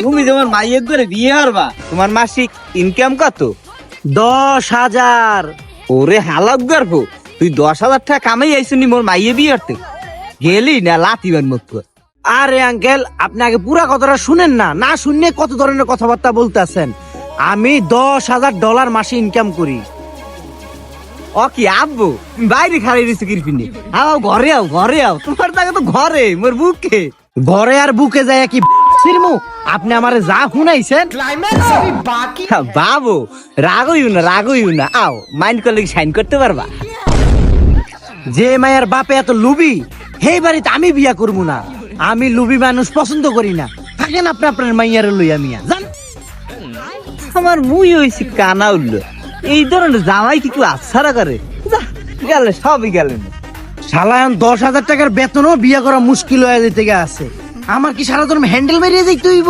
তুমি তোমার মাইয়ের করে বিয়ে হারবা, তোমার মাসিক ইনকাম কত? 10,000। ওরে হালাক গর্ভ, তুই 10,000 টাকা কামাই আইসুনি মোর মাইয়ে বিয়ে হারতে, গেলি না লাতিবার মতো। আরে আঙ্কেল, আপনি আগে পুরা কথাটা শুনেন না, না শুনে কত ধরনের কথাবার্তা বলতেছেন। আমি $10,000 মাসে ইনকাম করি। ও কি আব্বু, তুমি বাইরে খাড়াই দিছো কিরপিনি? আও ঘরে আও, ঘরে আও, তোমার জায়গা তো ঘরে, মোর বুকে। ঘরে আর বুকে যায় কি সিরমু? আপনি আমারে যা শুনাইছেন বাবু রাগ হইও না, আও মাইন্ড করলে সাইন করতে পারবা? যে মায়ের বাপে এত লুবি, সেই বাড়িতে আমি বিয়া করবো না। আমি লুবি মানুষ পছন্দ করি না। থাকেন আপনি আপনার মাইয়ারে লইয়া মিয়া জান। আমার মুই হইছি কানা উঠলো, এই ধরনের জামাই কিছু আচ্ছারা করে, গেলে সবই গেলেন। শালায়ন 10,000 টাকার বেতনও বিয়া করা মুশকিল হয়ে যেতে আছে। আমার কি সারা ধর্ম হ্যান্ডেল বেরিয়ে যাইতে হইব?